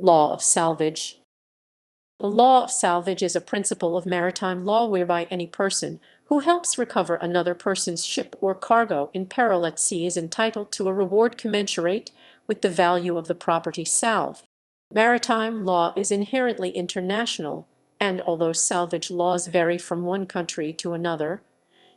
Law of salvage. The law of salvage is a principle of maritime law whereby any person who helps recover another person's ship or cargo in peril at sea is entitled to a reward commensurate with the value of the property salved. Maritime law is inherently international, and although salvage laws vary from one country to another,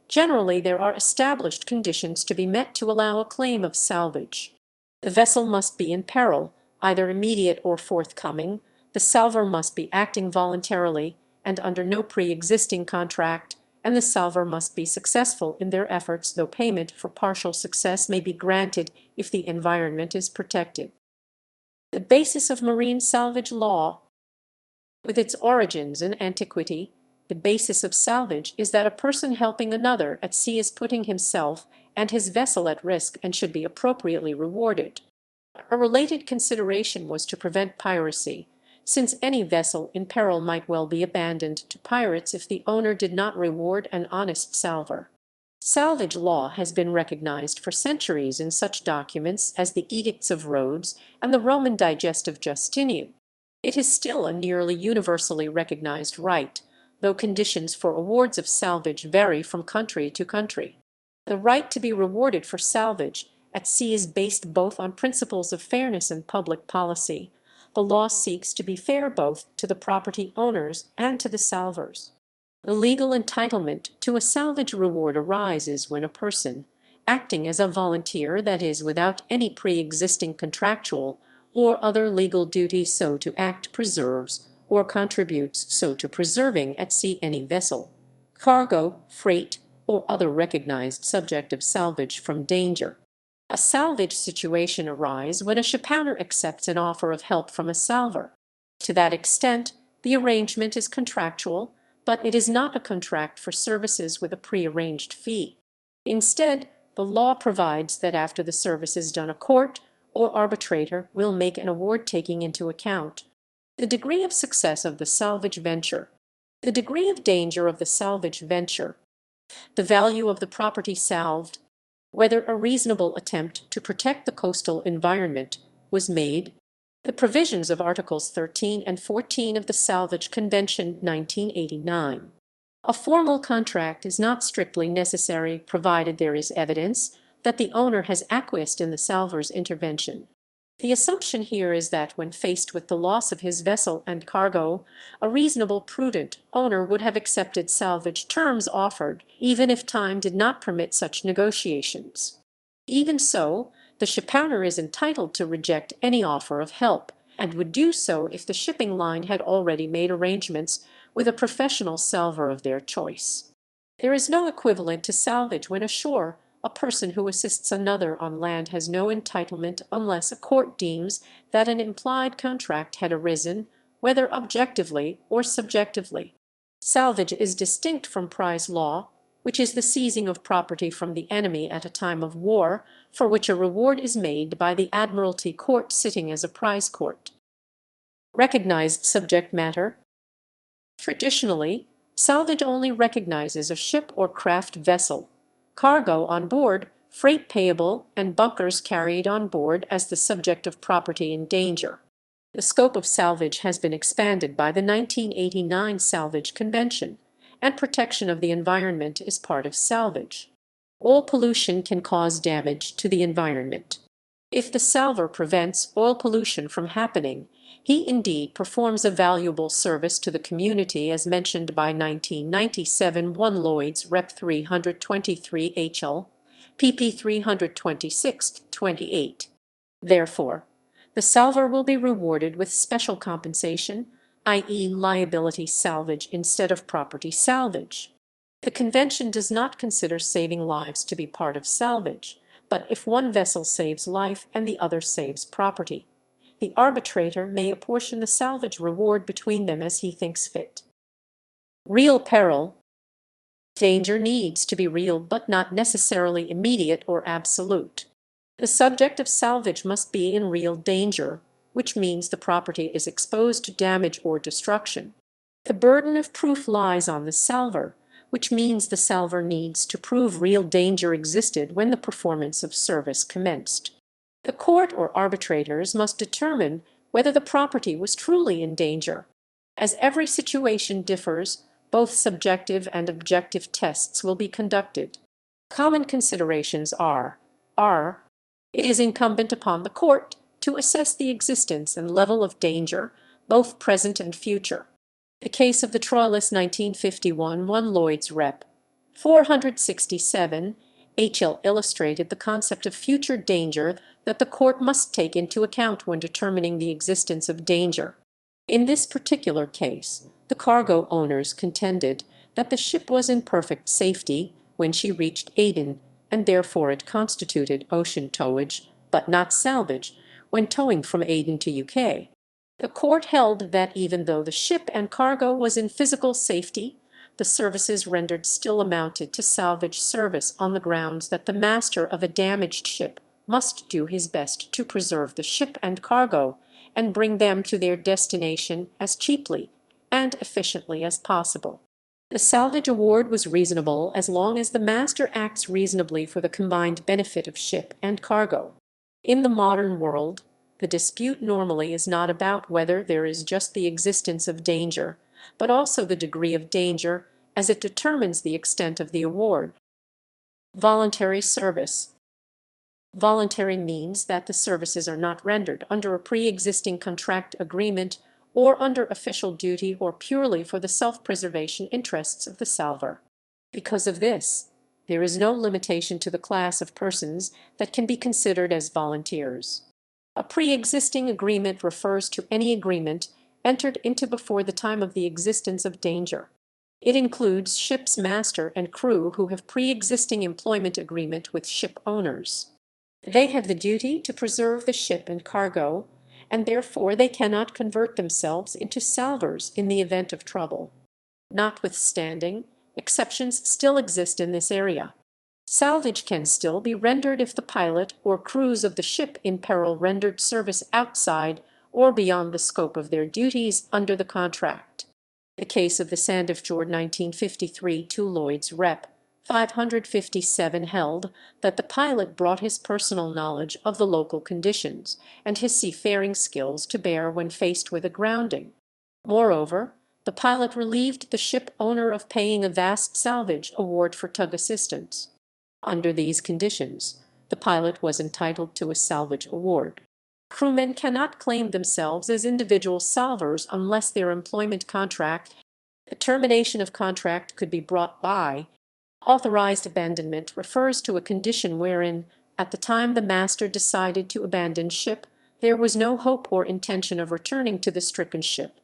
generally there are established conditions to be met to allow a claim of salvage. The vessel must be in peril, either immediate or forthcoming. The salvor must be acting voluntarily and under no pre-existing contract, and the salvor must be successful in their efforts, though payment for partial success may be granted if the environment is protected. The basis of marine salvage law. With its origins in antiquity, the basis of salvage is that a person helping another at sea is putting himself and his vessel at risk and should be appropriately rewarded. A related consideration was to prevent piracy, since any vessel in peril might well be abandoned to pirates if the owner did not reward an honest salvor. Salvage law has been recognized for centuries in such documents as the Edicts of Rhodes and the Roman Digest of Justinian. It is still a nearly universally recognized right, though conditions for awards of salvage vary from country to country. The right to be rewarded for salvage at sea is based both on principles of fairness and public policy. The law seeks to be fair both to the property owners and to the salvors. The legal entitlement to a salvage reward arises when a person, acting as a volunteer, that is, without any pre-existing contractual or other legal duty so to act, preserves or contributes so to preserving at sea any vessel, cargo, freight, or other recognized subject of salvage from danger. A salvage situation arises when a shipowner accepts an offer of help from a salvor. To that extent, the arrangement is contractual, but it is not a contract for services with a prearranged fee. Instead, the law provides that after the service is done, a court or arbitrator will make an award taking into account the degree of success of the salvage venture, the degree of danger of the salvage venture, the value of the property salved, whether a reasonable attempt to protect the coastal environment was made. The provisions of Articles 13 and 14 of the Salvage Convention 1989. A formal contract is not strictly necessary provided there is evidence that the owner has acquiesced in the salvor's intervention. The assumption here is that when faced with the loss of his vessel and cargo, a reasonable, prudent owner would have accepted salvage terms offered, even if time did not permit such negotiations. Even so, the shipowner is entitled to reject any offer of help, and would do so if the shipping line had already made arrangements with a professional salvor of their choice. There is no equivalent to salvage when ashore. A person who assists another on land has no entitlement unless a court deems that an implied contract had arisen, whether objectively or subjectively. Salvage is distinct from prize law, which is the seizing of property from the enemy at a time of war, for which a reward is made by the Admiralty Court sitting as a prize court. Recognized subject matter. Traditionally, salvage only recognizes a ship or craft vessel, cargo on board, freight payable, and bunkers carried on board as the subject of property in danger. The scope of salvage has been expanded by the 1989 Salvage Convention, and protection of the environment is part of salvage. Oil pollution can cause damage to the environment. If the salvor prevents oil pollution from happening, he indeed performs a valuable service to the community, as mentioned by 1997 1 Lloyd's Rep 323 HL, pp 326-28. Therefore, the salvor will be rewarded with special compensation, i.e. liability salvage instead of property salvage. The convention does not consider saving lives to be part of salvage, but if one vessel saves life and the other saves property, the arbitrator may apportion the salvage reward between them as he thinks fit. Real peril. Danger needs to be real but not necessarily immediate or absolute. The subject of salvage must be in real danger, which means the property is exposed to damage or destruction. The burden of proof lies on the salvor, which means the salvor needs to prove real danger existed when the performance of service commenced. The court or arbitrators must determine whether the property was truly in danger. As every situation differs, both subjective and objective tests will be conducted. Common considerations are: it is incumbent upon the court to assess the existence and level of danger, both present and future. The case of the Troilus 1951 1 Lloyd's Rep. 467 HL illustrated the concept of future danger that the court must take into account when determining the existence of danger. In this particular case, the cargo owners contended that the ship was in perfect safety when she reached Aden, and therefore it constituted ocean towage, but not salvage, when towing from Aden to UK. The court held that even though the ship and cargo was in physical safety, the services rendered still amounted to salvage service on the grounds that the master of a damaged ship must do his best to preserve the ship and cargo and bring them to their destination as cheaply and efficiently as possible. The salvage award was reasonable as long as the master acts reasonably for the combined benefit of ship and cargo. In the modern world, the dispute normally is not about whether there is just the existence of danger, but also the degree of danger, as it determines the extent of the award. Voluntary service. Voluntary means that the services are not rendered under a pre-existing contract agreement or under official duty or purely for the self-preservation interests of the salvor. Because of this, there is no limitation to the class of persons that can be considered as volunteers. A pre-existing agreement refers to any agreement entered into before the time of the existence of danger. It includes ship's master and crew who have pre-existing employment agreement with ship owners. They have the duty to preserve the ship and cargo, and therefore they cannot convert themselves into salvors in the event of trouble. Notwithstanding, exceptions still exist in this area. Salvage can still be rendered if the pilot or crews of the ship in peril rendered service outside or beyond the scope of their duties under the contract. The case of the Sandefjord 1953 2 Lloyd's Rep. 557 held that the pilot brought his personal knowledge of the local conditions and his seafaring skills to bear when faced with a grounding. Moreover, the pilot relieved the ship owner of paying a vast salvage award for tug assistance. Under these conditions, the pilot was entitled to a salvage award. Crewmen cannot claim themselves as individual salvors unless their employment contract. The termination of contract could be brought by. Authorized abandonment refers to a condition wherein, at the time the master decided to abandon ship, there was no hope or intention of returning to the stricken ship.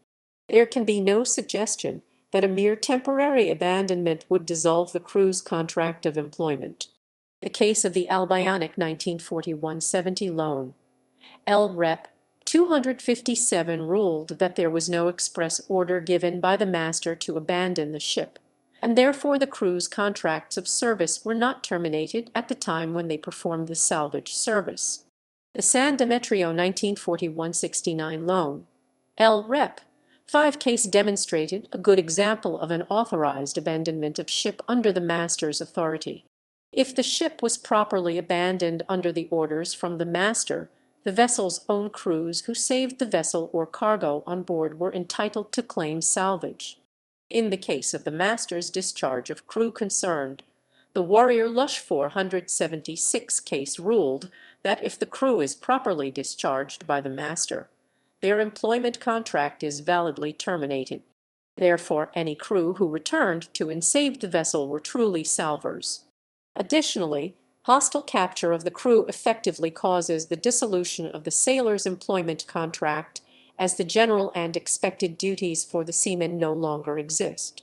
There can be no suggestion that a mere temporary abandonment would dissolve the crew's contract of employment. The case of the Albionic 1941-70 loan. L. Rep. 257 ruled that there was no express order given by the master to abandon the ship, and therefore the crew's contracts of service were not terminated at the time when they performed the salvage service. The San Demetrio 1941-69 loan. L. Rep. 5 case demonstrated a good example of an authorized abandonment of ship under the master's authority. If the ship was properly abandoned under the orders from the master, the vessel's own crews who saved the vessel or cargo on board were entitled to claim salvage. In the case of the master's discharge of crew concerned, the Warrior Lush 476 case ruled that if the crew is properly discharged by the master, their employment contract is validly terminated. Therefore, any crew who returned to and saved the vessel were truly salvors. Additionally, hostile capture of the crew effectively causes the dissolution of the sailor's employment contract, as the general and expected duties for the seaman no longer exist.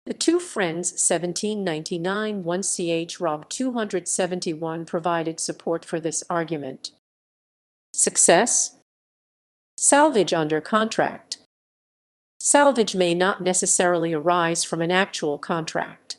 The Two Friends 1799 1 Rob 271 provided support for this argument. Success. Salvage under contract. Salvage may not necessarily arise from an actual contract.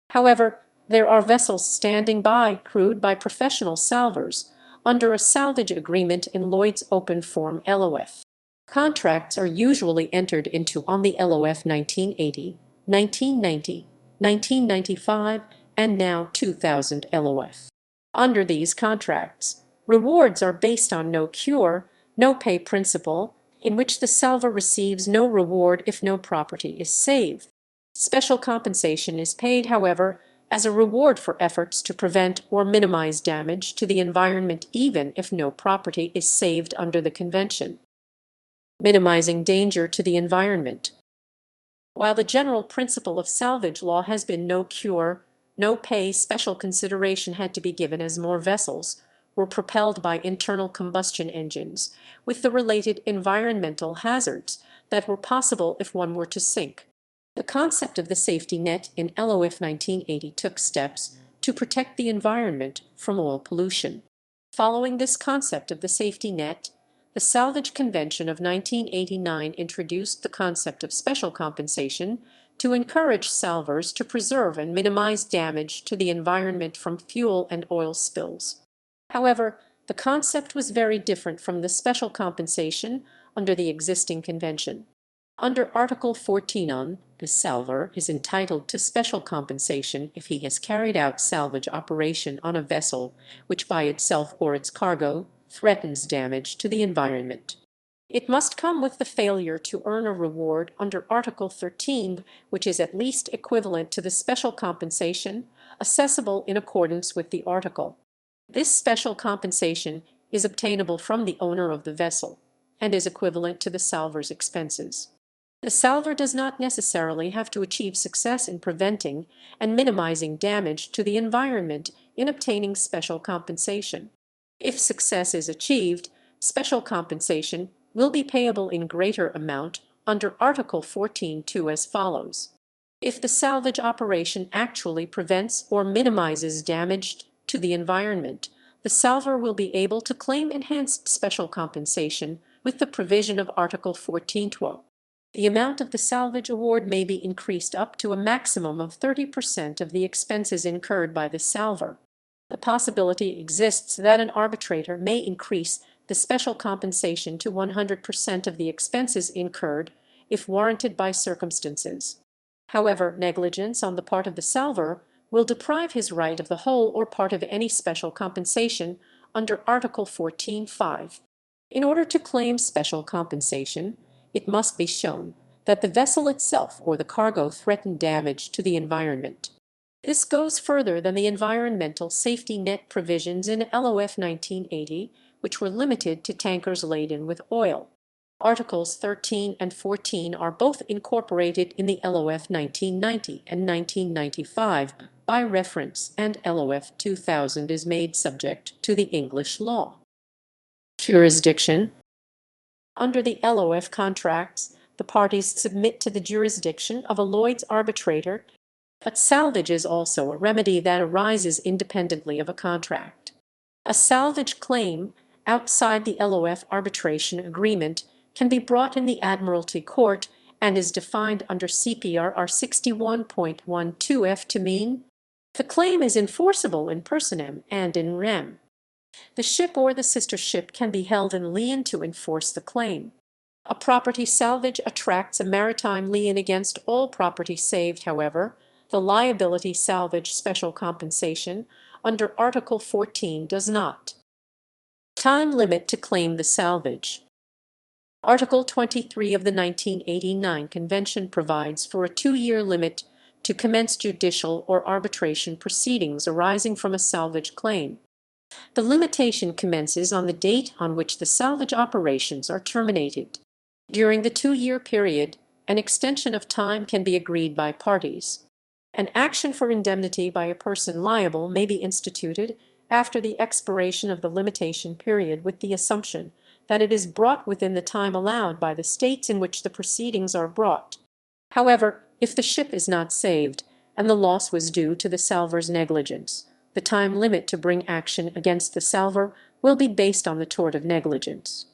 However, there are vessels standing by, crewed by professional salvors, under a salvage agreement in Lloyd's Open Form LOF. Contracts are usually entered into on the LOF 1980, 1990, 1995, and now 2000 LOF. Under these contracts, rewards are based on no cure, no pay principle, in which the salvor receives no reward if no property is saved. Special compensation is paid, however, as a reward for efforts to prevent or minimize damage to the environment even if no property is saved under the convention. Minimizing danger to the environment. While the general principle of salvage law has been no cure, no pay, special consideration had to be given as more vessels were propelled by internal combustion engines, with the related environmental hazards that were possible if one were to sink. The concept of the safety net in LOF 1980 took steps to protect the environment from oil pollution. Following this concept of the safety net, the Salvage Convention of 1989 introduced the concept of special compensation to encourage salvors to preserve and minimize damage to the environment from fuel and oil spills. However, the concept was very different from the special compensation under the existing convention. Under Article 14, the salvor is entitled to special compensation if he has carried out salvage operation on a vessel which by itself or its cargo threatens damage to the environment. It must come with the failure to earn a reward under Article 13, which is at least equivalent to the special compensation assessable in accordance with the article. This special compensation is obtainable from the owner of the vessel and is equivalent to the salvor's expenses. The salvor does not necessarily have to achieve success in preventing and minimizing damage to the environment in obtaining special compensation. If success is achieved, special compensation will be payable in greater amount under Article 14(2) as follows. If the salvage operation actually prevents or minimizes damage to the environment, the salvor will be able to claim enhanced special compensation with the provision of Article 14(2). The amount of the salvage award may be increased up to a maximum of 30% of the expenses incurred by the salvor. The possibility exists that an arbitrator may increase the special compensation to 100% of the expenses incurred if warranted by circumstances. However, negligence on the part of the salvor will deprive his right of the whole or part of any special compensation under Article 14(5). In order to claim special compensation, it must be shown that the vessel itself or the cargo threatened damage to the environment. This goes further than the environmental safety net provisions in LOF 1980, which were limited to tankers laden with oil. Articles 13 and 14 are both incorporated in the LOF 1990 and 1995 by reference, and LOF 2000 is made subject to the English law. Jurisdiction. Under the LOF contracts, the parties submit to the jurisdiction of a Lloyd's arbitrator, but salvage is also a remedy that arises independently of a contract. A salvage claim outside the LOF arbitration agreement can be brought in the Admiralty Court and is defined under CPRR 61.12F to mean the claim is enforceable in personam and in rem. The ship or the sister ship can be held in lien to enforce the claim. A property salvage attracts a maritime lien against all property saved. However, the liability salvage special compensation under Article 14 does not. Time limit to claim the salvage. Article 23 of the 1989 Convention provides for a 2-year limit to commence judicial or arbitration proceedings arising from a salvage claim. The limitation commences on the date on which the salvage operations are terminated. During the 2-year period, an extension of time can be agreed by parties. An action for indemnity by a person liable may be instituted after the expiration of the limitation period with the assumption that it is brought within the time allowed by the states in which the proceedings are brought. However, if the ship is not saved and the loss was due to the salvor's negligence, the time limit to bring action against the salvor will be based on the tort of negligence.